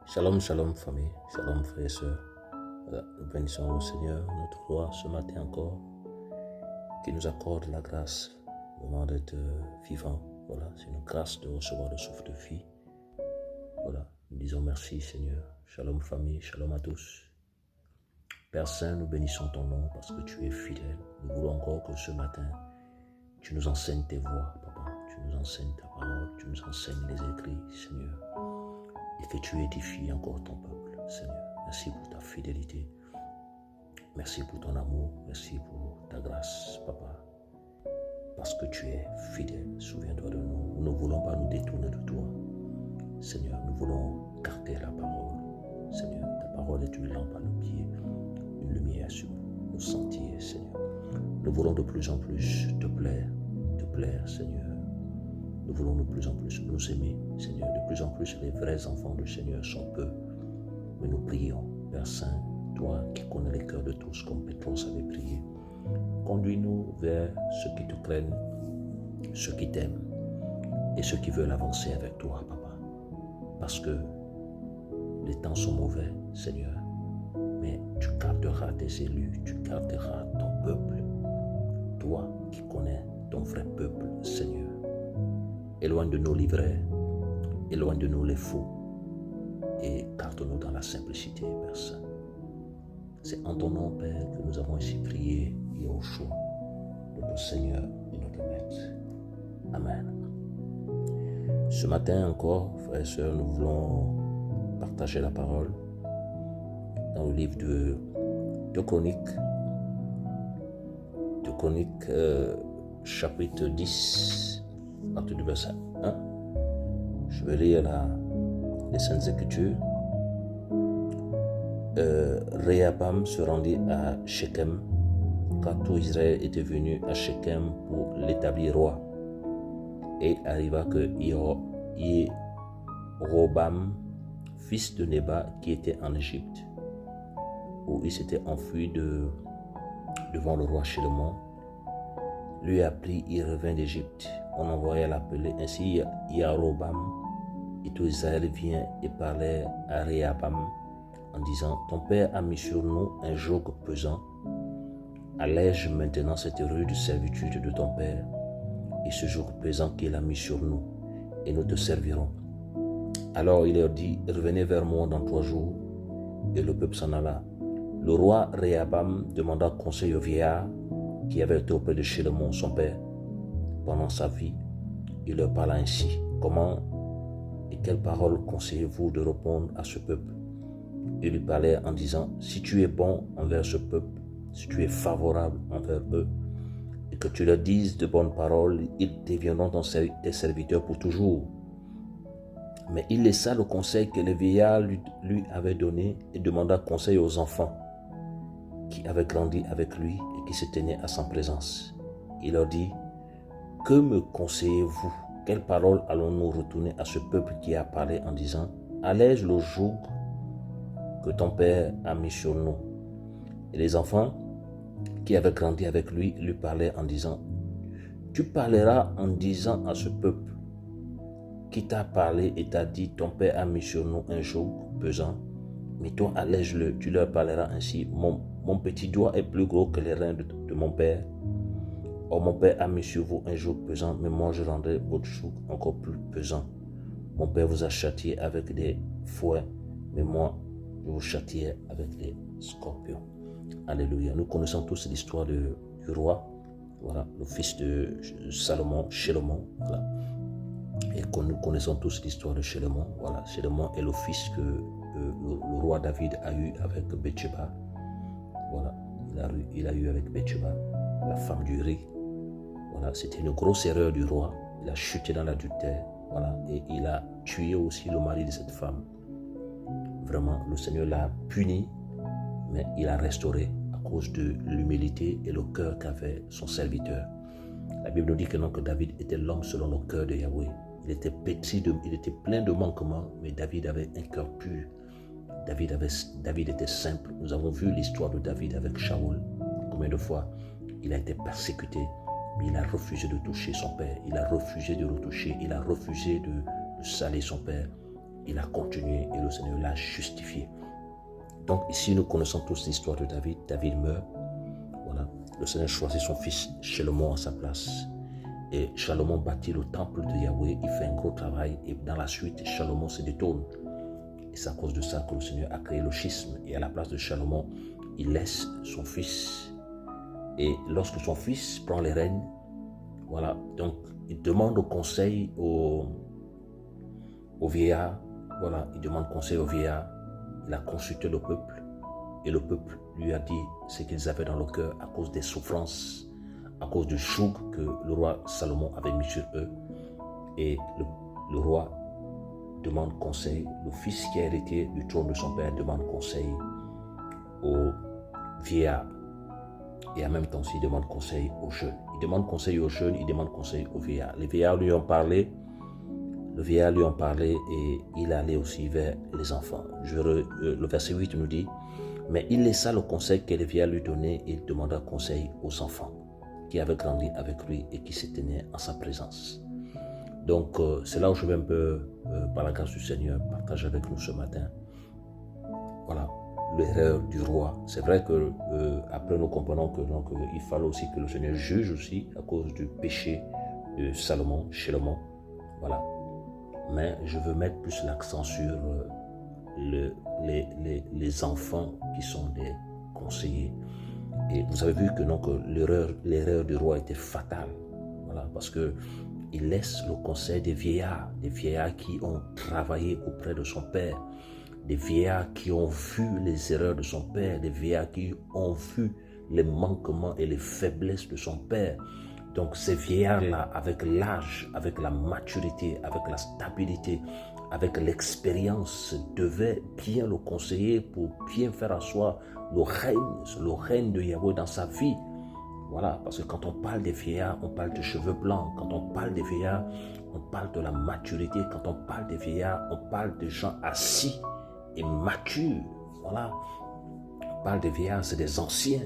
Shalom, shalom famille, shalom frères et sœurs. Voilà, nous bénissons au Seigneur, notre roi, ce matin encore, qui nous accorde la grâce vraiment d'être vivant. Voilà, c'est une grâce de recevoir le souffle de vie. Voilà, nous disons merci Seigneur. Shalom famille, shalom à tous. Père Saint, nous bénissons ton nom parce que tu es fidèle. Nous voulons encore que ce matin, tu nous enseignes tes voies, Papa. Tu nous enseignes ta parole, tu nous enseignes les écrits, Seigneur. Et que tu édifies encore ton peuple, Seigneur. Merci pour ta fidélité. Merci pour ton amour. Merci pour ta grâce, Papa. Parce que tu es fidèle. Souviens-toi de nous. Nous ne voulons pas nous détourner de toi. Seigneur, nous voulons garder la parole. Seigneur, ta parole est une lampe à nos pieds, une lumière sur nos sentiers, Seigneur. Nous voulons de plus en plus te plaire, Seigneur. Nous voulons de plus en plus nous aimer, Seigneur. De plus en plus, les vrais enfants du Seigneur sont peu. Mais nous prions, Père Saint, toi qui connais les cœurs de tous, comme Pétros avait prié. Conduis-nous vers ceux qui te craignent, ceux qui t'aiment et ceux qui veulent avancer avec toi, Papa. Parce que les temps sont mauvais, Seigneur. Mais tu garderas tes élus, tu garderas ton peuple. Toi qui connais ton vrai peuple, Seigneur. Éloigne de nous livrets, éloigne de nous les fous et garde-nous dans la simplicité, Père Saint. C'est en ton nom, Père, que nous avons ici prié, Yahushua, notre Seigneur et notre Maître. Amen. Ce matin encore, frères et sœurs, nous voulons partager la parole dans le livre de Chroniques, chapitre 10, à partir du verset 1. Je vais lire les Saintes Écritures. Réhabam se rendit à Shechem, car tout Israël était venu à Shechem pour l'établir roi. Et il arriva que Jéroboam, fils de Nébat, qui était en Égypte, où il s'était enfui devant le roi Chélémon, lui apprit, il revint d'Égypte. On envoya l'appeler. Ainsi Jéroboam et tout Israël vient et parlait à Réhabam en disant: ton père a mis sur nous un joug pesant. Allège maintenant cette rude servitude de ton père et ce joug pesant qu'il a mis sur nous, et nous te servirons. Alors il leur dit: revenez vers moi dans 3 jours. Et le peuple s'en alla. Le roi Réhabam demanda conseil au vieillard qui avait été auprès de Chélémon, son père, pendant sa vie. Il leur parla ainsi: comment et quelles paroles conseillez-vous de répondre à ce peuple? Il lui parlait en disant: si tu es bon envers ce peuple, si tu es favorable envers eux, et que tu leur dises de bonnes paroles, ils deviendront tes serviteurs pour toujours. Mais il laissa le conseil que le vieillard lui avait donné et demanda conseil aux enfants qui avaient grandi avec lui et qui se tenaient à sa présence. Il leur dit: que me conseillez-vous? Quelles paroles allons-nous retourner à ce peuple qui a parlé en disant: allège le joug que ton père a mis sur nous? Et les enfants qui avaient grandi avec lui parlaient en disant: tu parleras en disant à ce peuple qui t'a parlé et t'a dit: ton père a mis sur nous un joug pesant, mais toi allège-le. Tu leur parleras ainsi: mon petit doigt est plus gros que les reins de mon père. Or mon père a mis sur vous un joug pesant, mais moi je rendrai votre joug encore plus pesant. Mon père vous a châtié avec des fouets, mais moi je vous châtiais avec des scorpions. Alléluia. Nous connaissons tous l'histoire du roi, voilà, le fils de Salomon, Chélémon, voilà. Et nous connaissons tous l'histoire de Chélémon, voilà. Chélémon est le fils que le roi David a eu avec Bathsheba, voilà. Il a eu avec Bathsheba, la femme d'Uri. Voilà, c'était une grosse erreur du roi. Il a chuté dans l'adultère, voilà, et il a tué aussi le mari de cette femme. Vraiment, le Seigneur l'a puni, mais il a restauré à cause de l'humilité et le cœur qu'avait son serviteur. La Bible nous dit que non, que David était l'homme selon le cœur de Yahweh. Il était pétri, il était plein de manquements, mais David avait un cœur pur. David était simple. Nous avons vu l'histoire de David avec Shaoul. Combien de fois il a été persécuté, mais il a refusé de toucher son père. Il a refusé de retoucher. Il a refusé de saler son père. il a continué et le Seigneur l'a justifié. Donc ici, nous connaissons tous l'histoire de David. David meurt. Voilà. Le Seigneur choisit son fils Salomon à sa place. Et Salomon bâtit le temple de Yahweh. Il fait un gros travail. Et dans la suite, Salomon se détourne. Et c'est à cause de ça que le Seigneur a créé le schisme. Et à la place de Salomon, il laisse son fils. Et lorsque son fils prend les rênes, voilà, donc il demande conseil au vieillard. Voilà, il demande conseil au vieillard. Il a consulté le peuple et le peuple lui a dit ce qu'ils avaient dans le cœur à cause des souffrances, à cause du joug que le roi Salomon avait mis sur eux. Et le roi demande conseil, le fils qui a hérité du trône de son père demande conseil au vieillard. Et en même temps, il demande conseil aux jeunes. Il demande conseil aux jeunes, il demande conseil aux vieillards. Les vieillards lui ont parlé. Le vieillard lui en parlait et il allait aussi vers les enfants. Le verset 8 nous dit, « Mais il laissa le conseil que le vieillard lui donnait et il demanda conseil aux enfants qui avaient grandi avec lui et qui se tenaient en sa présence. » Donc, c'est là où je vais un peu, par la grâce du Seigneur, partager avec nous ce matin. Voilà, l'erreur du roi. C'est vrai que après nous comprenons que donc, il fallait aussi que le Seigneur juge aussi à cause du péché de Salomon. Voilà. Mais je veux mettre plus l'accent sur les enfants qui sont des conseillers. Et vous avez vu que donc, l'erreur du roi était fatale. Voilà, parce qu'il laisse le conseil des vieillards qui ont travaillé auprès de son père, des vieillards qui ont vu les erreurs de son père, des vieillards qui ont vu les manquements et les faiblesses de son père. Donc ces vieillards-là, avec l'âge, avec la maturité, avec la stabilité, avec l'expérience, devaient bien le conseiller pour bien faire asseoir le règne de Yahweh dans sa vie. Voilà, parce que quand on parle des vieillards, on parle de cheveux blancs. Quand on parle des vieillards, on parle de la maturité. Quand on parle des vieillards, on parle de gens assis et matures. Voilà, on parle des vieillards, c'est des anciens,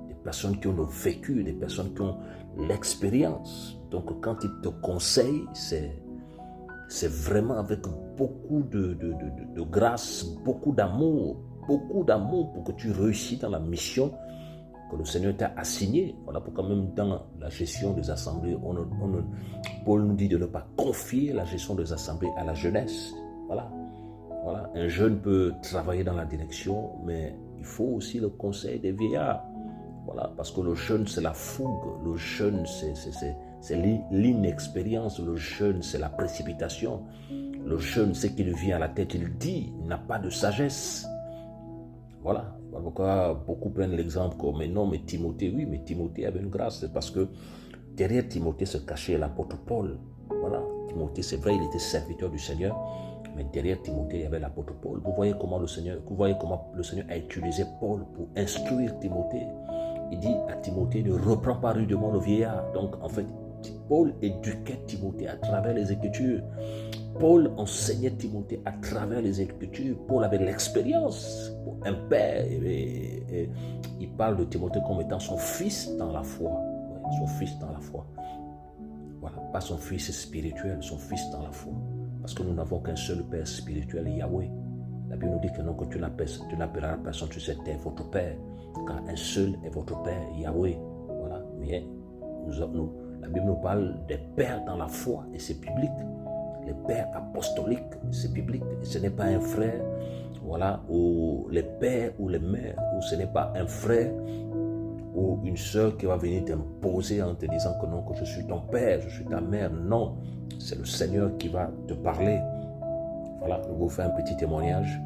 des personnes qui ont le vécu, des personnes qui ont l'expérience. Donc quand il te conseille, c'est vraiment avec beaucoup de grâce, beaucoup d'amour pour que tu réussisses dans la mission que le Seigneur t'a assignée. Voilà pourquoi même dans la gestion des assemblées, Paul nous dit de ne pas confier la gestion des assemblées à la jeunesse. Voilà. Un jeune peut travailler dans la direction, mais il faut aussi le conseil des vieillards. Voilà, parce que le jeune, c'est la fougue, le jeune, c'est l'inexpérience, le jeune, c'est la précipitation. Le jeune, c'est qu'il vient à la tête, il dit, il n'a pas de sagesse. Voilà, pourquoi beaucoup prennent l'exemple comme, mais non, mais Timothée, oui, mais Timothée avait une grâce, c'est parce que derrière Timothée se cachait l'apôtre Paul. Voilà, Timothée, c'est vrai, il était serviteur du Seigneur, mais derrière Timothée, il y avait l'apôtre Paul. Vous voyez comment le Seigneur a utilisé Paul pour instruire Timothée. Il dit à Timothée, ne reprends pas rudement le vieillard. Donc, en fait, Paul éduquait Timothée à travers les Écritures. Paul enseignait Timothée à travers les Écritures. Paul avait l'expérience. Un père, et il parle de Timothée comme étant son fils dans la foi. Ouais, son fils dans la foi. Voilà, pas son fils spirituel, son fils dans la foi. Parce que nous n'avons qu'un seul père spirituel, Yahweh. La Bible nous dit que non, que tu n'appelleras personne sur cette terre votre père, car un seul est votre père, Yahweh. Voilà. Mais la Bible nous parle des pères dans la foi, et c'est biblique. Les pères apostoliques, c'est biblique. Ce n'est pas un frère, voilà, ou les pères ou les mères, ou ce n'est pas un frère ou une sœur qui va venir t'imposer en te disant que non, que je suis ton père, je suis ta mère. Non, c'est le Seigneur qui va te parler. Voilà, je vais vous faire un petit témoignage.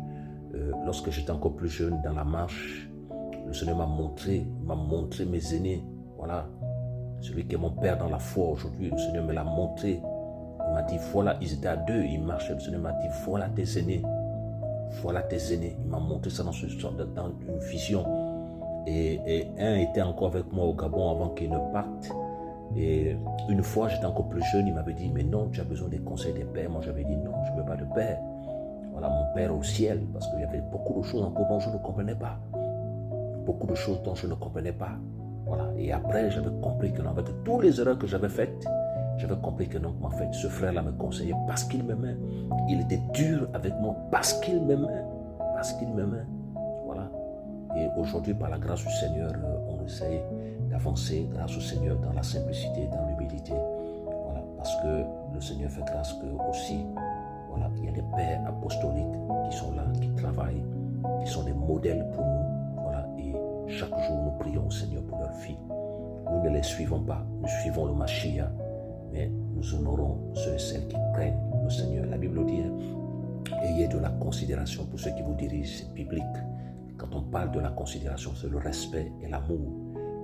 Lorsque j'étais encore plus jeune dans la marche, le Seigneur m'a montré mes aînés. Voilà, celui qui est mon père dans la foi aujourd'hui, le Seigneur me l'a montré. Il m'a dit, voilà, ils étaient à deux, ils marchaient. Le Seigneur m'a dit, voilà tes aînés. Voilà tes aînés. Il m'a montré ça dans une vision. Et un était encore avec moi au Gabon avant qu'il ne parte. Et une fois, j'étais encore plus jeune, il m'avait dit, mais non, tu as besoin des conseils des pères. Moi, j'avais dit, non, je ne veux pas de père. Voilà, mon père au ciel, parce qu'il y avait beaucoup de choses encore dont je ne comprenais pas. Beaucoup de choses dont je ne comprenais pas. Voilà. Et après, j'avais compris que avec toutes les erreurs que j'avais faites, j'avais compris que non, en fait, ce frère-là me conseillait parce qu'il m'aimait. Il était dur avec moi parce qu'il m'aimait. Parce qu'il m'aimait. Voilà. Et aujourd'hui, par la grâce du Seigneur, on essaie d'avancer grâce au Seigneur dans la simplicité, dans l'humilité. Voilà. Parce que le Seigneur fait grâce que aussi, voilà, il y a des pères apostoliques qui sont là, qui travaillent, qui sont des modèles pour nous. Voilà. Et chaque jour, nous prions au Seigneur pour leurs filles. Nous ne les suivons pas, nous suivons le Mashiach, mais nous honorons ceux et celles qui craignent le Seigneur. La Bible dit, ayez de la considération pour ceux qui vous dirigent, c'est biblique. Quand on parle de la considération, c'est le respect et l'amour.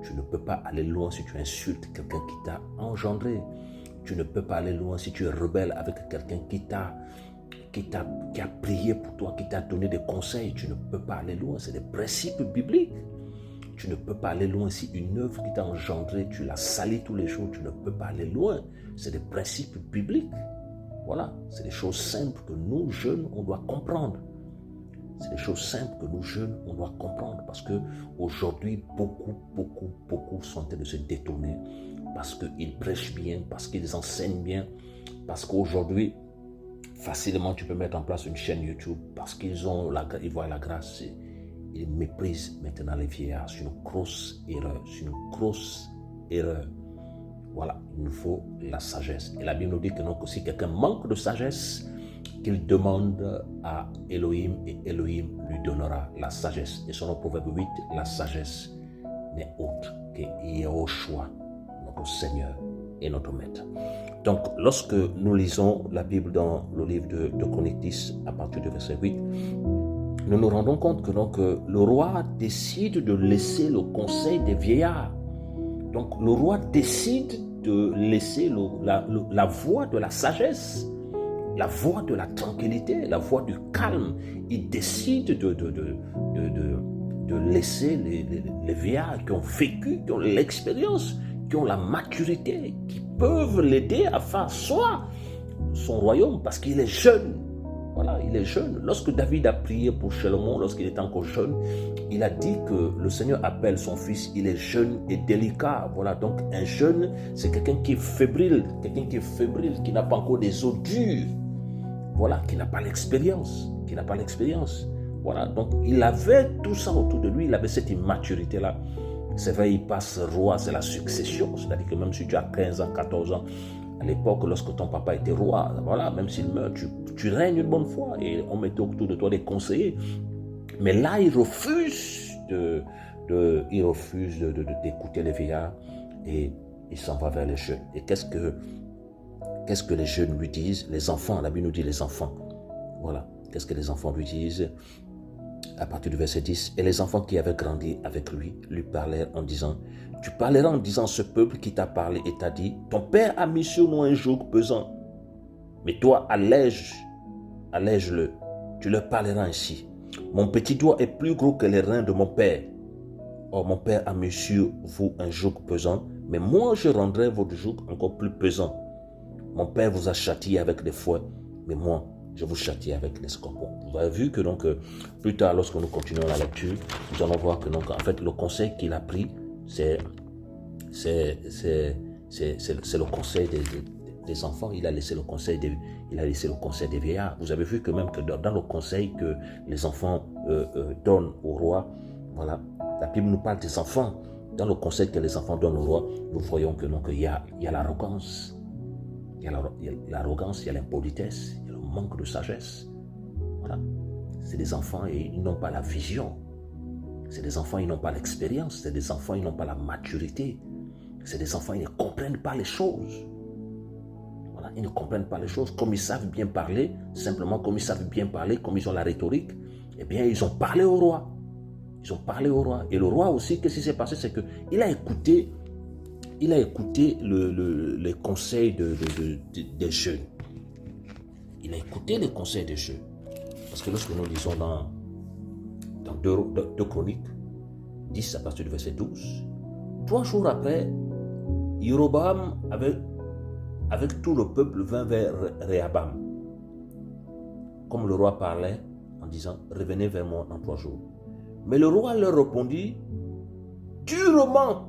Tu ne peux pas aller loin si tu insultes quelqu'un qui t'a engendré. Tu ne peux pas aller loin si tu es rebelle avec quelqu'un qui a prié pour toi, qui t'a donné des conseils. Tu ne peux pas aller loin, c'est des principes bibliques. Tu ne peux pas aller loin si une œuvre qui t'a engendré, tu la salis tous les jours, tu ne peux pas aller loin. C'est des principes bibliques. Voilà, c'est des choses simples que nous, jeunes, on doit comprendre. C'est des choses simples que nous, jeunes, on doit comprendre parce qu'aujourd'hui, beaucoup sont en train de se détourner parce qu'ils prêchent bien, parce qu'ils enseignent bien, parce qu'aujourd'hui, facilement, tu peux mettre en place une chaîne YouTube parce qu'ils voient la grâce. Ils méprisent maintenant les vieillards. C'est une grosse erreur. C'est une grosse erreur. Voilà, il nous faut la sagesse. Et la Bible nous dit que, donc, si quelqu'un manque de sagesse, qu'il demande à Elohim et Elohim lui donnera la sagesse. Et selon Proverbe 8, la sagesse n'est autre que Yahushua, notre Seigneur et notre Maître. Donc, lorsque nous lisons la Bible dans le livre de Chroniques 10, à partir du verset 8, nous nous rendons compte que donc, le roi décide de laisser le conseil des vieillards. Donc, le roi décide de laisser la voie de la sagesse, la voie de la tranquillité, la voie du calme. Il décide de laisser les vieillards qui ont vécu, qui ont l'expérience, qui ont la maturité, qui peuvent l'aider à faire soi son royaume parce qu'il est jeune. Voilà, il est jeune. Lorsque David a prié pour Salomon, lorsqu'il était encore jeune, il a dit que le Seigneur appelle son fils, il est jeune et délicat. Voilà, donc un jeune, c'est quelqu'un qui est fébrile, qui n'a pas encore des os durs. Voilà, qui n'a pas l'expérience, Voilà, donc il avait tout ça autour de lui, il avait cette immaturité-là. C'est vrai, il passe roi, c'est la succession, c'est-à-dire que même si tu as 15 ans, 14 ans, à l'époque, lorsque ton papa était roi, voilà, même s'il meurt, tu règnes une bonne fois et on mettait autour de toi des conseillers. Mais là, il refuse d'écouter les vieillards et il s'en va vers les jeunes. Et qu'est-ce que les jeunes lui disent? Les enfants, la Bible nous dit les enfants. Voilà, qu'est-ce que les enfants lui disent? À partir du verset 10, et les enfants qui avaient grandi avec lui parlèrent en disant, tu parleras en disant ce peuple qui t'a parlé et t'a dit, ton père a mis sur nous un joug pesant, mais toi allège-le, tu leur parleras ainsi. Mon petit doigt est plus gros que les reins de mon père. Or mon père a mis sur vous un joug pesant, mais moi je rendrai votre joug encore plus pesant. Mon père vous a châtié avec des fouets, mais moi je vous châtie avec les scorpions. Vous avez vu que donc, plus tard, lorsque nous continuons la lecture, nous allons voir que donc, en fait, le conseil qu'il a pris, c'est le conseil des enfants. Il a laissé le conseil des vieillards. Vous avez vu que même que dans le conseil que les enfants donnent au roi, voilà, la Bible nous parle des enfants. Dans le conseil que les enfants donnent au roi, nous voyons que donc, il y a l'arrogance. Il y a l'arrogance, il y a l'impolitesse, il y a le manque de sagesse. Voilà. C'est des enfants et ils n'ont pas la vision. C'est des enfants, ils n'ont pas l'expérience. C'est des enfants, ils n'ont pas la maturité. C'est des enfants, ils ne comprennent pas les choses. Voilà, ils ne comprennent pas les choses. Comme ils savent bien parler, simplement comme ils savent bien parler, comme ils ont la rhétorique, eh bien, ils ont parlé au roi. Et le roi aussi, qu'est-ce qui s'est passé? C'est qu'il a écouté les conseils des jeunes. Il a écouté les conseils des jeunes. Parce que lorsque nous lisons dans 2 Chroniques 10 à partir du verset 12, 3 jours après, Jéroboam avec tout le peuple vint vers Réhabam. Comme le roi parlait en disant, revenez vers moi dans 3 jours. Mais le roi leur répondit durement.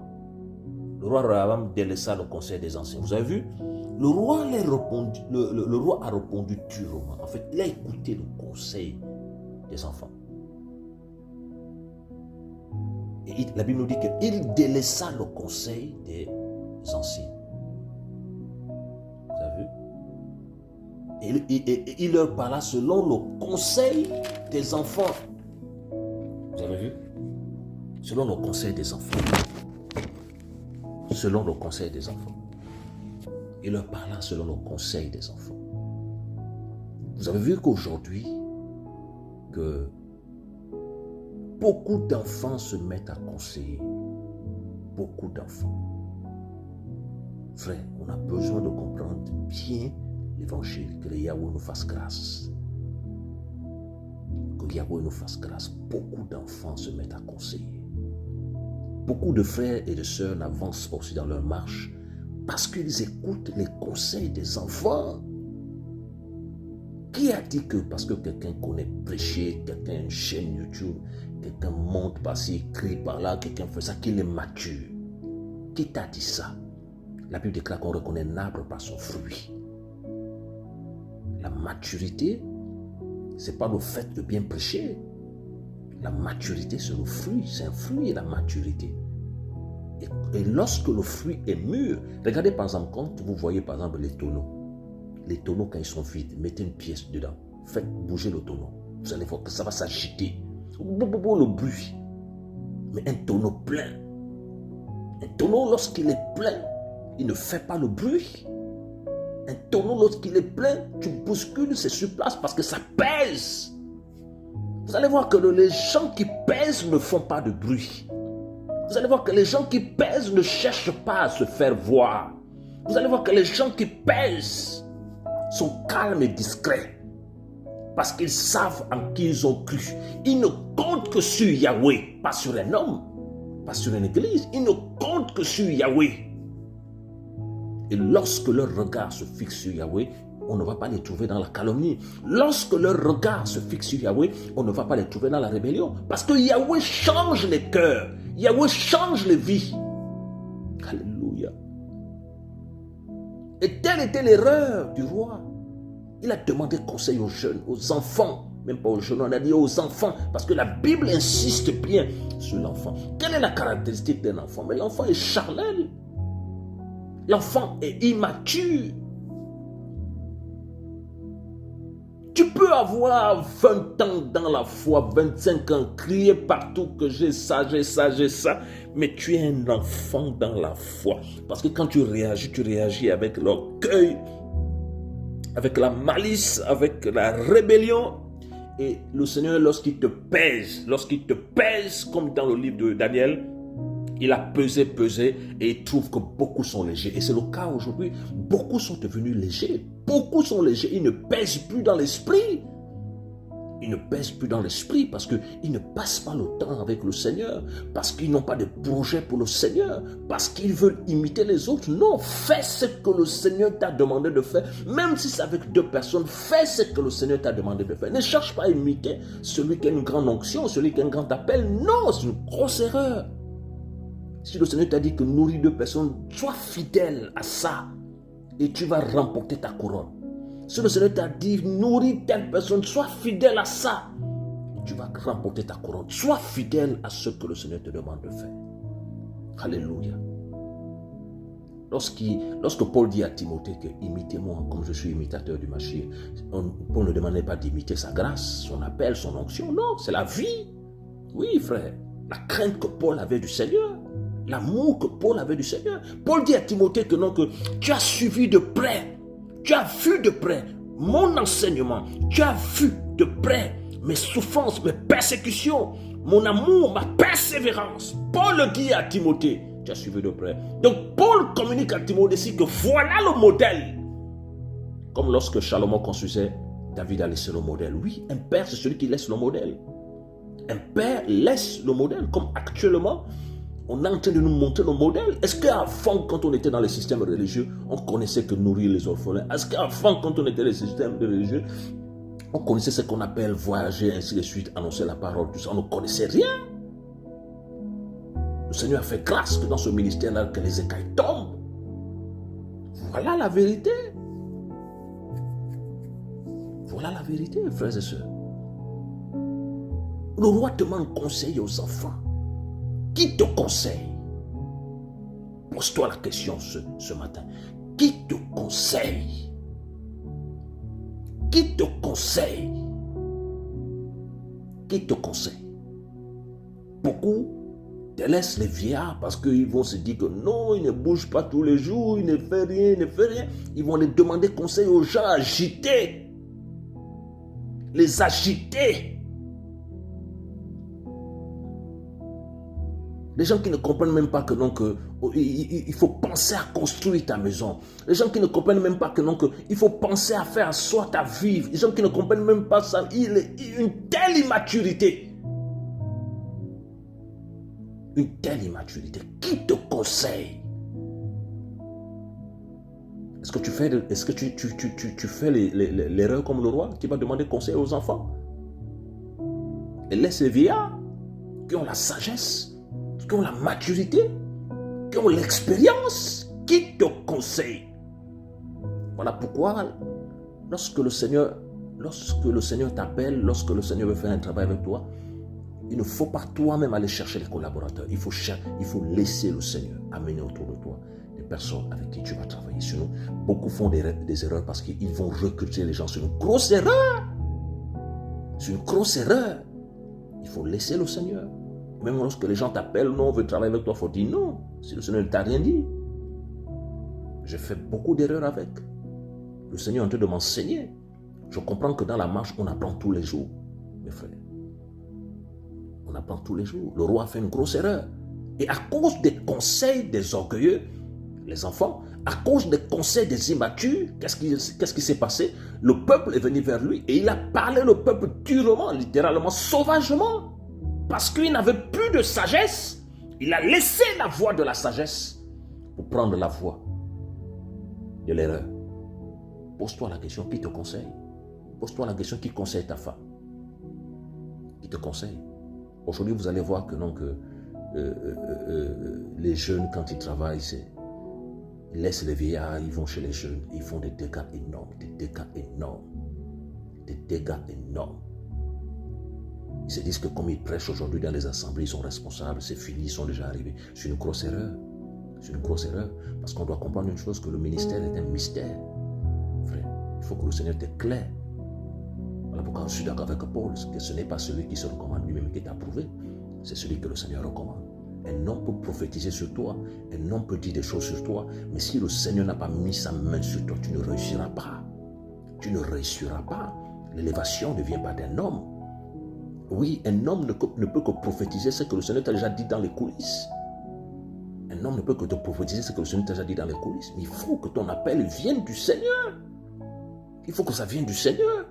Le roi Réhabam délaissa le conseil des anciens. Vous avez vu, Le roi le roi a répondu durement. En fait, il a écouté le conseil des enfants. Et la Bible nous dit qu'il délaissa le conseil des anciens. Vous avez vu? Et il leur parla selon le conseil des enfants. Vous avez vu? Selon le conseil des enfants. Selon le conseil des enfants. Il leur parla selon le conseil des enfants. Vous avez vu qu'aujourd'hui, que beaucoup d'enfants se mettent à conseiller. Beaucoup d'enfants. Frère, on a besoin de comprendre bien l'évangile, que le Yahweh nous fasse grâce. Que Yahweh nous fasse grâce. Beaucoup d'enfants se mettent à conseiller. Beaucoup de frères et de sœurs n'avancent aussi dans leur marche parce qu'ils écoutent les conseils des enfants. Qui a dit que parce que quelqu'un connaît prêcher, quelqu'un a une chaîne YouTube, quelqu'un monte par-ci, crie par-là, quelqu'un fait ça, qu'il est mature? Qui t'a dit ça? La Bible déclare qu'on reconnaît un arbre par son fruit. La maturité, ce n'est pas le fait de bien prêcher. La maturité, c'est le fruit. C'est un fruit, la maturité. Et lorsque le fruit est mûr, regardez par exemple, quand vous voyez par exemple les tonneaux. Les tonneaux, quand ils sont vides, mettez une pièce dedans. Faites bouger le tonneau. Vous allez voir que ça va s'agiter. Le bruit. Mais un tonneau plein. Un tonneau, lorsqu'il est plein, il ne fait pas le bruit. Un tonneau, lorsqu'il est plein, tu bouscules, c'est sur place parce que ça pèse. Vous allez voir que les gens qui pèsent ne font pas de bruit. Vous allez voir que les gens qui pèsent ne cherchent pas à se faire voir. Vous allez voir que les gens qui pèsent sont calmes et discrets. Parce qu'ils savent en qui ils ont cru. Ils ne comptent que sur Yahweh, pas sur un homme, pas sur une église. Ils ne comptent que sur Yahweh. Et lorsque leur regard se fixe sur Yahweh, on ne va pas les trouver dans la calomnie. Lorsque leur regard se fixe sur Yahweh, on ne va pas les trouver dans la rébellion. Parce que Yahweh change les cœurs. Yahweh change les vies. Alléluia. Et telle était l'erreur du roi. Il a demandé conseil aux jeunes, aux enfants. Même pas aux jeunes, on a dit aux enfants. Parce que la Bible insiste bien sur l'enfant. Quelle est la caractéristique d'un enfant? Mais l'enfant est charnel. L'enfant est immature. Tu peux avoir 20 ans dans la foi, 25 ans, crier partout que j'ai ça, mais tu es un enfant dans la foi. Parce que quand tu réagis avec l'orgueil, avec la malice, avec la rébellion. Et le Seigneur, lorsqu'il te pèse, comme dans le livre de Daniel, il a pesé, et il trouve que beaucoup sont légers. Et c'est le cas aujourd'hui. Beaucoup sont devenus légers. Beaucoup sont légers. Ils ne pèsent plus dans l'esprit. Ils ne pèsent plus dans l'esprit parce qu'ils ne passent pas le temps avec le Seigneur. Parce qu'ils n'ont pas de projet pour le Seigneur. Parce qu'ils veulent imiter les autres. Non, fais ce que le Seigneur t'a demandé de faire. Même si c'est avec 2 personnes, fais ce que le Seigneur t'a demandé de faire. Ne cherche pas à imiter celui qui a une grande onction, celui qui a un grand appel. Non, c'est une grosse erreur. Si le Seigneur t'a dit que nourrir 2 personnes, sois fidèle à ça et tu vas remporter ta couronne. Si le Seigneur t'a dit nourrir telle personne, sois fidèle à ça et tu vas remporter ta couronne. Sois fidèle à ce que le Seigneur te demande de faire. Alléluia. Lorsque Paul dit à Timothée que imitez-moi comme je suis imitateur du Mashiach, Paul ne demandait pas d'imiter sa grâce, son appel, son onction. Non, c'est la vie. Oui, frère. La crainte que Paul avait du Seigneur. L'amour que Paul avait du Seigneur. Paul dit à Timothée que non, que tu as suivi de près, tu as vu de près mon enseignement, tu as vu de près mes souffrances, mes persécutions, mon amour, ma persévérance. Paul le dit à Timothée, tu as suivi de près. Donc Paul communique à Timothée ici que voilà le modèle. Comme lorsque Salomon construisait, David a laissé le modèle. Oui, un père c'est celui qui laisse le modèle. Un père laisse le modèle, comme actuellement on est en train de nous montrer le modèle. Est-ce qu'avant, quand on était dans les systèmes religieux, on connaissait que nourrir les orphelins? Est-ce qu'avant, quand on était dans les systèmes religieux, on connaissait ce qu'on appelle voyager, ainsi de suite, annoncer la parole, tout ça? On ne connaissait rien. Le Seigneur a fait grâce que dans ce ministère-là, que les écailles tombent. Voilà la vérité. Voilà la vérité, frères et sœurs. Le roi demande conseil aux enfants. Qui te conseille? Pose-toi la question ce matin. Qui te conseille? Qui te conseille? Qui te conseille? Beaucoup délaissent les vieillards parce qu'ils vont se dire que non, il ne bouge pas tous les jours, il ne fait rien, il ne fait rien. Ils vont les demander conseil aux gens agités. Les agités. Les gens qui ne comprennent même pas que non, il faut penser à construire ta maison. Les gens qui ne comprennent même pas que non, il faut penser à faire asseoir ta vie. Les gens qui ne comprennent même pas ça. Il est une telle immaturité. Une telle immaturité. Qui te conseille? Est-ce que tu fais l'erreur comme le roi qui va demander conseil aux enfants? Et laisse les vieillards qui ont la sagesse, qui ont la maturité, qui ont l'expérience, qui te conseille. Voilà pourquoi lorsque le Seigneur t'appelle, lorsque le Seigneur veut faire un travail avec toi, il ne faut pas toi-même aller chercher les collaborateurs. Il faut laisser le Seigneur amener autour de toi des personnes avec qui tu vas travailler. Sinon, beaucoup font des erreurs parce qu'ils vont recruter les gens. C'est une grosse erreur. C'est une grosse erreur. Il faut laisser le Seigneur. Même lorsque les gens t'appellent, non, on veut travailler avec toi, il faut dire non. Si le Seigneur ne t'a rien dit. J'ai fait beaucoup d'erreurs avec. Le Seigneur est en train de m'enseigner. Je comprends que dans la marche, on apprend tous les jours, mes frères. On apprend tous les jours. Le roi a fait une grosse erreur. Et à cause des conseils des orgueilleux, les enfants, à cause des conseils des immatures, qu'est-ce qui s'est passé? Le peuple est venu vers lui et il a parlé le peuple durement, littéralement, sauvagement. Parce qu'il n'avait plus de sagesse, il a laissé la voie de la sagesse pour prendre la voie de l'erreur. Pose-toi la question, qui te conseille? Pose-toi la question, qui conseille ta femme? Qui te conseille? Aujourd'hui, vous allez voir que non, les jeunes, quand ils travaillent, ils laissent les vieillards, ils vont chez les jeunes, ils font des dégâts énormes, des dégâts énormes, des dégâts énormes. Ils se disent que comme ils prêchent aujourd'hui dans les assemblées, ils sont responsables, c'est fini, ils sont déjà arrivés. C'est une grosse erreur. C'est une grosse erreur. Parce qu'on doit comprendre une chose, que le ministère est un mystère. Frère, il faut que le Seigneur t'éclaire. Voilà pourquoi je suis d'accord avec Paul, que ce n'est pas celui qui se recommande lui-même qui est approuvé. C'est celui que le Seigneur recommande. Un homme peut prophétiser sur toi, un homme peut dire des choses sur toi, mais si le Seigneur n'a pas mis sa main sur toi, tu ne réussiras pas. Tu ne réussiras pas. L'élévation ne vient pas d'un homme. Oui, un homme ne peut que prophétiser ce que le Seigneur t'a déjà dit dans les coulisses. Un homme ne peut que te prophétiser ce que le Seigneur t'a déjà dit dans les coulisses. Mais il faut que ton appel vienne du Seigneur. Il faut que ça vienne du Seigneur.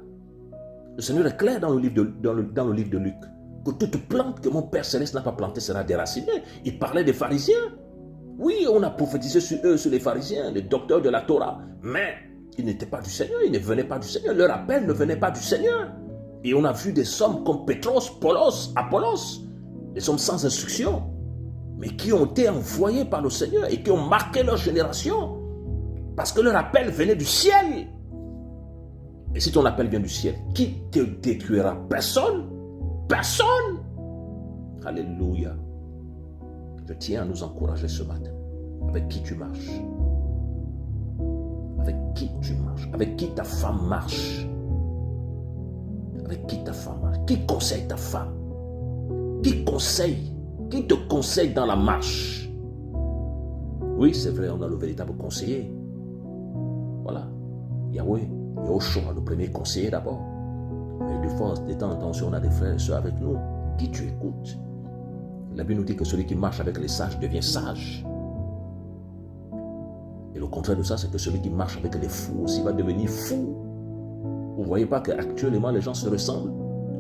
Le Seigneur est clair dans le livre de Luc. Que toute plante que mon Père Céleste n'a pas plantée sera déracinée. Il parlait des pharisiens. Oui, on a prophétisé sur eux, sur les pharisiens, les docteurs de la Torah. Mais ils n'étaient pas du Seigneur, ils ne venaient pas du Seigneur. Leur appel ne venait pas du Seigneur. Et on a vu des hommes comme Pétros, Paulos, Apollos, des hommes sans instruction, mais qui ont été envoyés par le Seigneur et qui ont marqué leur génération, parce que leur appel venait du ciel. Et si ton appel vient du ciel, qui te détruira? Personne. Personne. Alléluia. Je tiens à nous encourager ce matin. Avec qui tu marches? Avec qui tu marches? Avec qui ta femme marche? Avec qui ta femme marche? Qui conseille ta femme? Qui te conseille dans la marche? Oui, c'est vrai, on a le véritable conseiller. Voilà. Yahweh, Yahushua, le premier conseiller d'abord. Mais de temps en temps, si on a des frères et soeurs avec nous, qui tu écoutes? La Bible nous dit que celui qui marche avec les sages devient sage. Et le contraire de ça, c'est que celui qui marche avec les fous aussi va devenir fou. Vous ne voyez pas qu'actuellement les gens se ressemblent?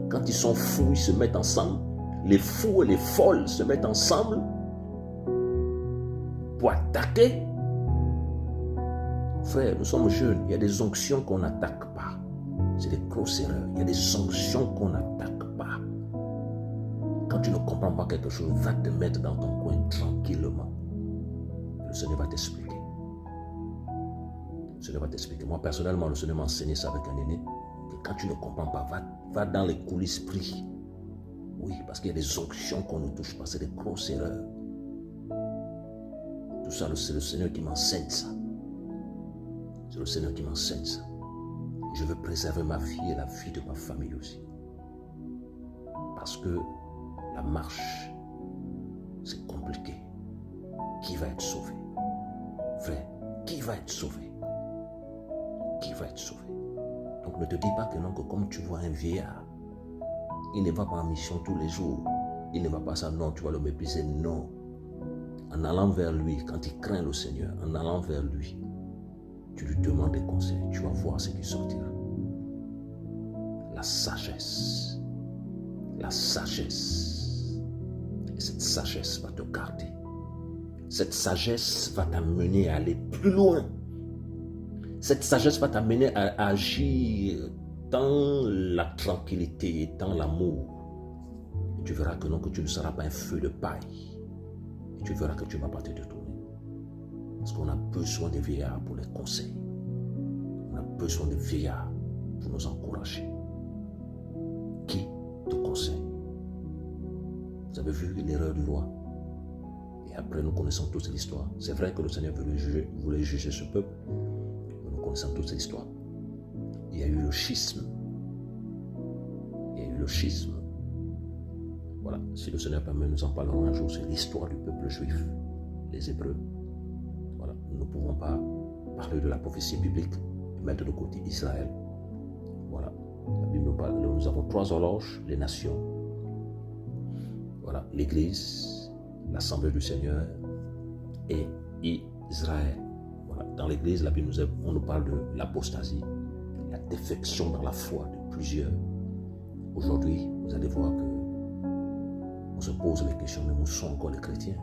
Quand ils sont fous, ils se mettent ensemble. Les fous et les folles se mettent ensemble pour attaquer. Frère, nous sommes jeunes. Il y a des onctions qu'on n'attaque pas. C'est des grosses erreurs. Il y a des onctions qu'on n'attaque pas. Quand tu ne comprends pas quelque chose, va te mettre dans ton coin tranquillement. Le Seigneur va t'expliquer. Le Seigneur va t'expliquer. Moi, personnellement, le Seigneur m'a enseigné ça avec un aîné. Que quand tu ne comprends pas, va dans les coulisses, prie. Oui, parce qu'il y a des onctions qu'on ne touche pas. C'est des grosses erreurs. Tout ça, c'est le Seigneur qui m'enseigne ça. C'est le Seigneur qui m'enseigne ça. Je veux préserver ma vie et la vie de ma famille aussi. Parce que la marche, c'est compliqué. Qui va être sauvé? Frère, qui va être sauvé? Qui va être sauvé? Donc ne te dis pas que non, que comme tu vois un vieillard, il ne va pas en mission tous les jours. Il ne va pas ça, non, tu vas le mépriser. Non. En allant vers lui, quand il craint le Seigneur, en allant vers lui, tu lui demandes des conseils, tu vas voir ce qui sortira. La sagesse. La sagesse. Et cette sagesse va te garder. Cette sagesse va t'amener à aller plus loin. Cette sagesse va t'amener à agir dans la tranquillité, dans l'amour. Et tu verras que non, que tu ne seras pas un feu de paille. Et tu verras que tu ne vas pas te détourner. Parce qu'on a besoin des vieillards pour les conseils. On a besoin des vieillards pour nous encourager. Qui te conseille? Vous avez vu l'erreur du roi? Et après, nous connaissons toute l'histoire. C'est vrai que le Seigneur voulait juger ce peuple. Mais nous connaissons toute l'histoire. Il y a eu le schisme. Il y a eu le schisme. Voilà. Si le Seigneur permet, nous en parlerons un jour. C'est l'histoire du peuple juif, les Hébreux. Voilà. Nous ne pouvons pas parler de la prophétie biblique et mettre de côté Israël. Voilà. La Bible nous parle. Nous avons 3 horloges, les nations. Voilà. L'Église, l'Assemblée du Seigneur et Israël. Voilà. Dans l'Église, la Bible on nous parle de l'apostasie, la défection dans la foi de plusieurs. Aujourd'hui, vous allez voir que on se pose les questions, mais où sont encore les chrétiens?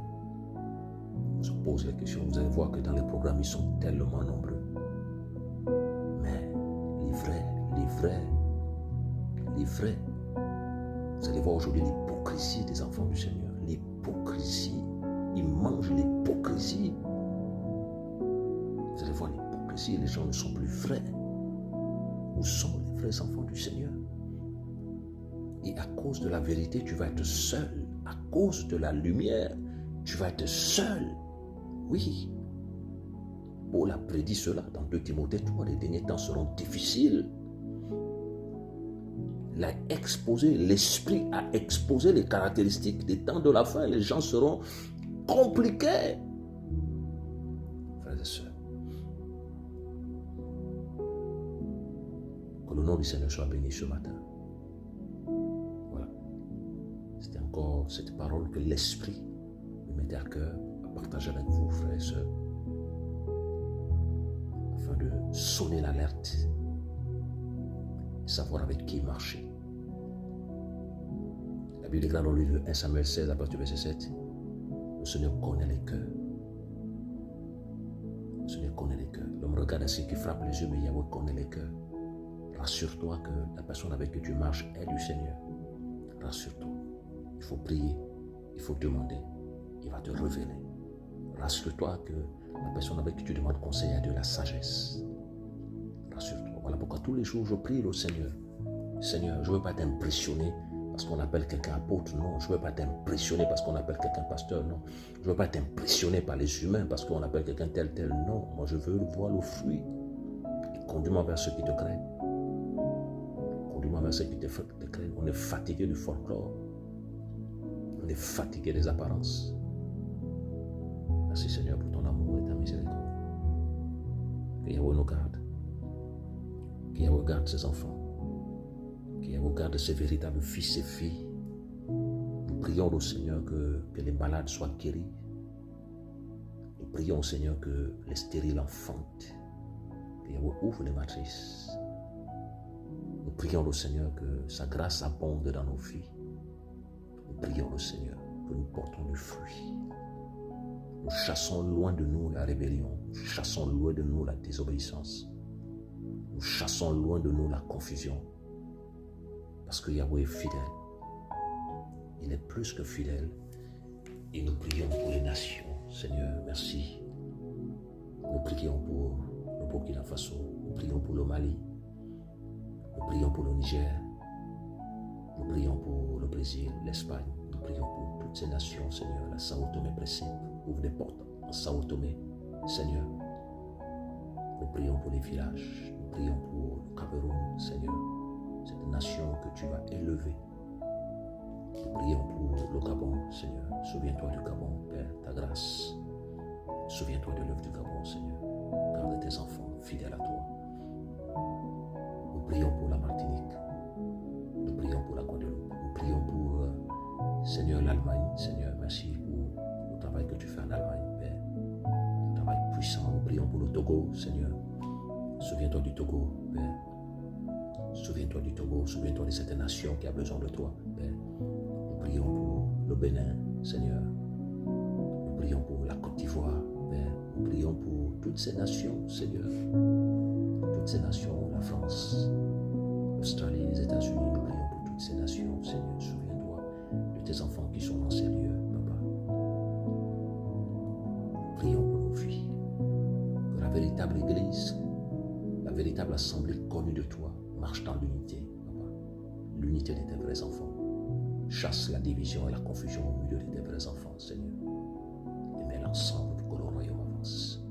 On se pose les questions. Vous allez voir que dans les programmes, ils sont tellement nombreux. Mais les vrais, vous allez voir aujourd'hui l'hypocrisie des enfants du Seigneur. L'hypocrisie. Ils mangent l'hypocrisie. Vous allez voir l'hypocrisie. Les gens ne sont plus vrais. Où sont les vrais enfants du Seigneur? Et à cause de la vérité, tu vas être seul. À cause de la lumière, tu vas être seul. Oui. Paul a prédit cela dans 2 Timothée 3. Les derniers temps seront difficiles. Il a exposé, l'Esprit a exposé les caractéristiques des temps de la fin. Les gens seront compliqués. Frères et sœurs, que le nom du Seigneur soit béni ce matin. Voilà. C'était encore cette parole que l'Esprit me mettait à cœur à partager avec vous, frères et sœurs, afin de sonner l'alerte et savoir avec qui marcher. La Bible déclare dans le livre 1 Samuel 16, à partir du verset 7, le Seigneur connaît les cœurs. Le Seigneur connaît les cœurs. L'homme regarde à ce qui frappe les yeux, mais Yahweh connaît les cœurs. Rassure-toi que la personne avec qui tu marches est du Seigneur. Rassure-toi. Il faut prier, il faut demander. Il va te révéler. Rassure-toi que la personne avec qui tu demandes conseil a de la sagesse. Rassure-toi. Voilà pourquoi tous les jours je prie le Seigneur. Seigneur, je ne veux pas t'impressionner parce qu'on appelle quelqu'un apôtre, non. Je ne veux pas t'impressionner parce qu'on appelle quelqu'un pasteur, non. Je ne veux pas t'impressionner par les humains parce qu'on appelle quelqu'un tel, non. Moi, je veux voir le fruit. Et conduis-moi vers ceux qui te craignent. Conduis-moi vers ceux qui te craignent. On est fatigué du folklore. On est fatigué des apparences. Merci Seigneur pour ton amour et ta miséricorde. Que Yahweh nous garde. Que Yahweh garde ses enfants. Que Yahweh garde ses véritables fils et filles. Nous prions au Seigneur que les malades soient guéris. Nous prions au Seigneur que les stériles enfantent. Que Yahweh ouvre les matrices. Nous prions au Seigneur que sa grâce abonde dans nos vies. Nous prions au Seigneur que nous portons du fruit. Nous chassons loin de nous la rébellion. Nous chassons loin de nous la désobéissance. Nous chassons loin de nous la confusion. Parce que Yahweh est fidèle. Il est plus que fidèle. Et nous prions pour les nations. Seigneur, merci. Nous prions pour le Burkina Faso, nous prions pour le Mali, nous prions pour le Niger, nous prions pour le Brésil, l'Espagne, nous prions pour toutes ces nations, Seigneur, la Sao Tomé Principe, ouvre des portes en Sao Tomé, Seigneur. Nous prions pour les villages, nous prions pour le Cameroun, Seigneur, cette nation que tu vas élever. Nous prions pour le Gabon, Seigneur. Souviens-toi du Gabon, Père, ta grâce. Souviens-toi de l'œuvre du Gabon, Seigneur. Garde tes enfants fidèles à toi. Nous prions pour la Martinique. Nous prions pour la Guadeloupe. Nous prions pour, Seigneur, l'Allemagne. Seigneur, merci pour le travail que tu fais en Allemagne, Père. Un travail puissant. Nous prions pour le Togo, Seigneur. Souviens-toi du Togo, Père. Souviens-toi du Togo. Souviens-toi de cette nation qui a besoin de toi, Père. Nous prions pour le Bénin, Seigneur. Nous prions pour la Côte d'Ivoire, Père. Nous prions pour toutes ces nations, Seigneur. Toutes ces nations, la France, l'Australie, les États-Unis. Nous prions pour toutes ces nations, Seigneur. Souviens-toi de tes enfants qui sont dans ces lieux, Papa. Nous prions pour nos vies. Que la véritable Église, la véritable assemblée connue de toi, marche dans l'unité, Papa. L'unité de tes vrais enfants. Chasse la division et la confusion au milieu de tes vrais enfants, Seigneur. Et mets l'ensemble pour que le royaume avance.